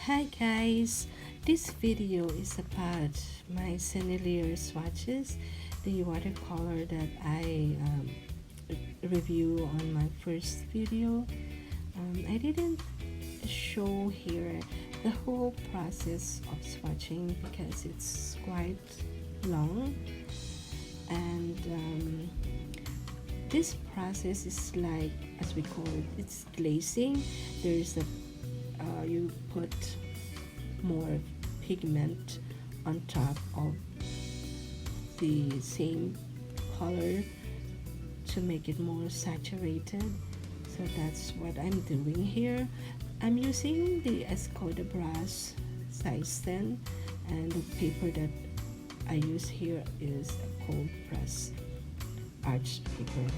Hi guys, this video is about my Sennelier swatches, the watercolor that I review on my first video. I didn't show here the whole process of swatching because it's quite long, and this process is like, as we call it, it's glazing. There's a you put more pigment on top of the same color to make it more saturated. So that's what I'm doing here. I'm using the Escoda brush size 10, and the paper that I use here is a cold press arch paper.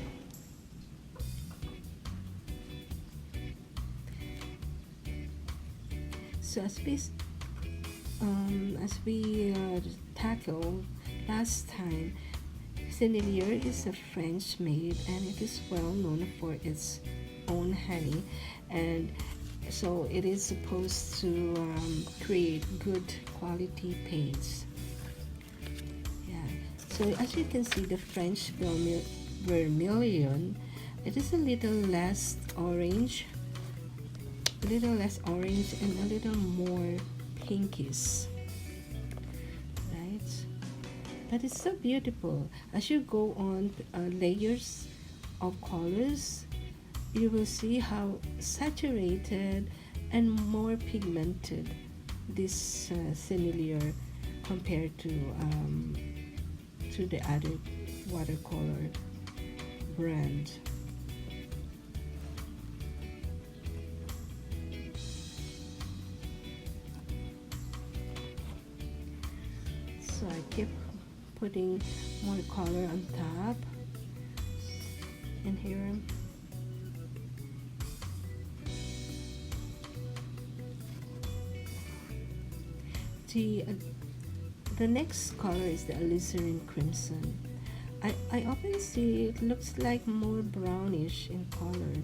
So as we tackled last time, Sennelier is a French made, and it is well known for its own honey, and so it is supposed to create good quality paints. Yeah. So as you can see, the French vermilion, it is a little less orange and a little more pinkish, right? But it's so beautiful. As you go on layers of colors, you will see how saturated and more pigmented this Sennelier compared to the other watercolor brand. So I keep putting more color on top and here. The next color is the alizarin crimson. I often see it looks like more brownish in color.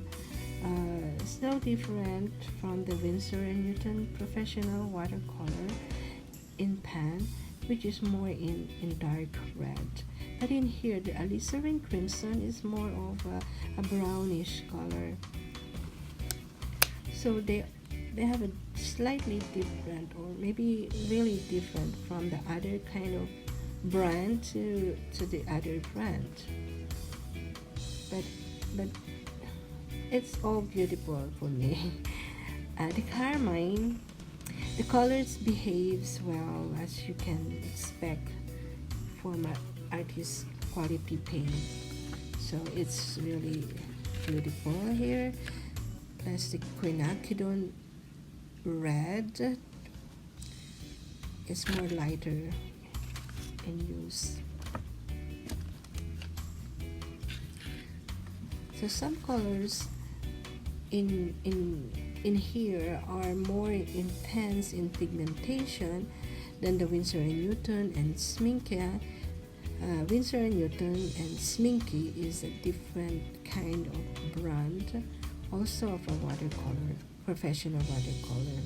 It's no different from the Winsor & Newton professional watercolor in pan, which is more in dark red. But in here, the alizarin crimson is more of a brownish color. So they have a slightly different, or maybe really different from the other kind of brand to the other brand. But it's all beautiful for me. The carmine, the colors behaves well, as you can expect from an artist quality paint. So it's really beautiful here. Plus the quinacridone red is more lighter in use. So some colors in here are more intense in pigmentation than the Winsor & Newton and Sminke. Winsor & Newton and Sminke is a different kind of brand, also of a watercolor, professional watercolor.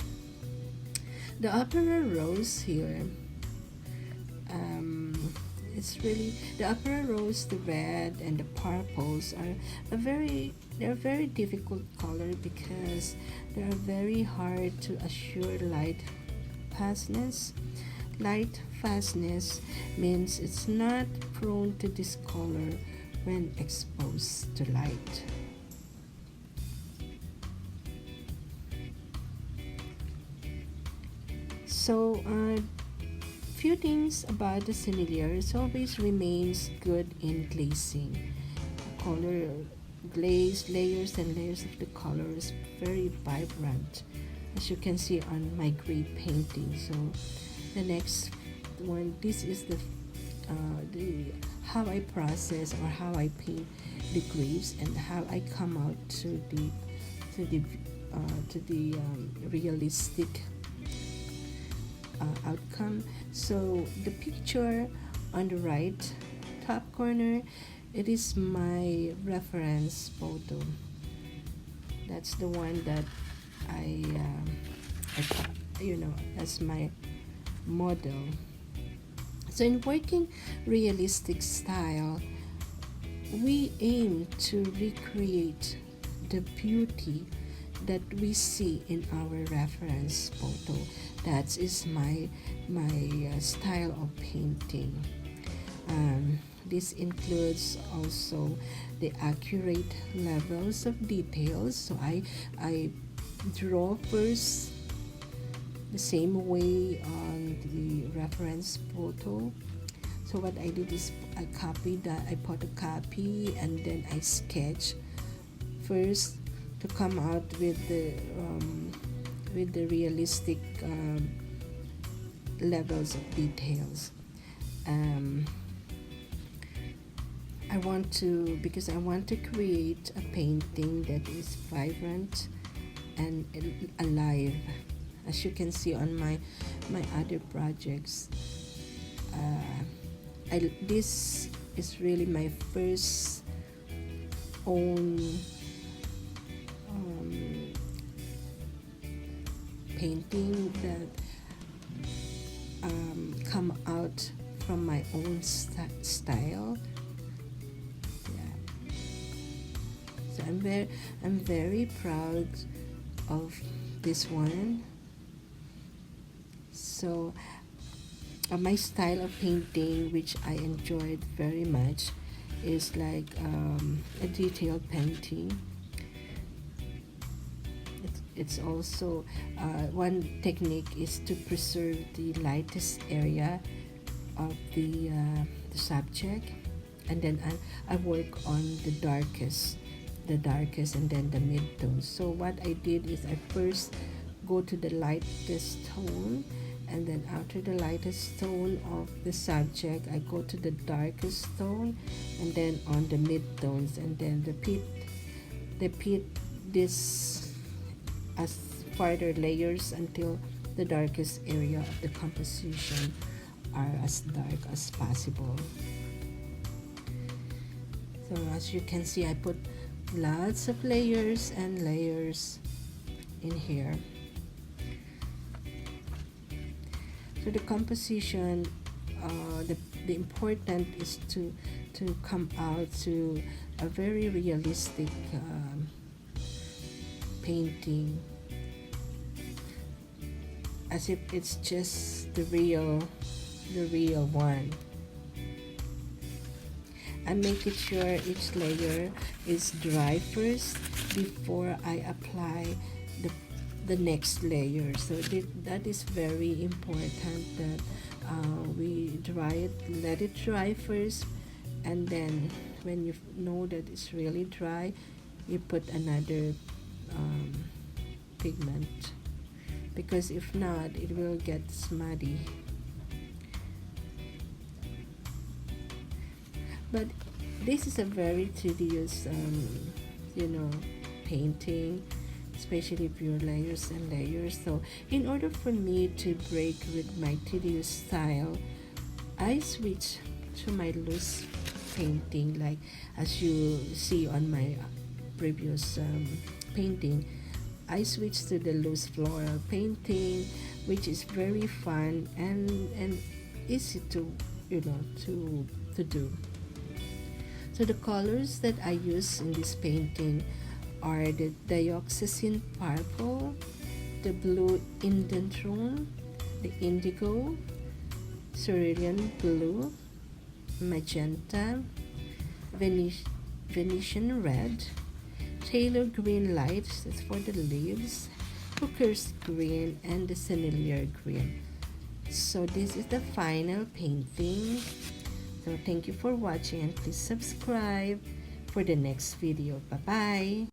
The Opera Rose here, it's really the Opera Rose, the red and the purples are they're very difficult color because they are very hard to assure light fastness. Light fastness means it's not prone to discolor when exposed to light. So few things about the Sennelier. It always remains good in glazing. Color glaze, layers and layers of the color is very vibrant, as you can see on my gray painting. So the next one, this is the how I process or how I paint the graves and how I come out to the realistic outcome. So the picture on the right top corner, it is my reference photo. That's the one that I as my model. So in working realistic style, we aim to recreate the beauty that we see in our reference photo. That is my style of painting. This includes also the accurate levels of details. So I draw first the same way on the reference photo. So what I did is I put a copy, and then I sketch first to come out with the realistic levels of details. Because I want to create a painting that is vibrant and alive. As you can see on my other projects, this is really my first own painting that come out from my own style. Yeah. So I'm very proud of this one. So my style of painting, which I enjoyed very much, is like a detailed painting. It's also one technique is to preserve the lightest area of the subject, and then I work on the darkest, and then the mid-tones. So what I did is I first go to the lightest tone, and then after the lightest tone of the subject, I go to the darkest tone, and then on the mid-tones, and then repeat this as further layers until the darkest area of the composition are as dark as possible. So as you can see, I put lots of layers and layers in here. So the composition, the important is to come out to a very realistic painting, as if it's just the real one. I'm making sure each layer is dry first before I apply the next layer. So that is very important that we let it dry first, and then when you know that it's really dry, you put another pigment, because if not, it will get smudgy. But this is a very tedious painting, especially if you're layers and layers. So in order for me to break with my tedious style, I switch to my loose painting, like as you see on my previous painting. I switched to the loose floral painting, which is very fun and easy to do. So the colors that I use in this painting are the dioxazine purple, the blue indanthrone, the indigo, cerulean blue, magenta, Venetian red, Taylor green light, that's for the leaves, Hooker's green, and the Sennelier green. So this is the final painting. So thank you for watching, and please subscribe for the next video. Bye bye.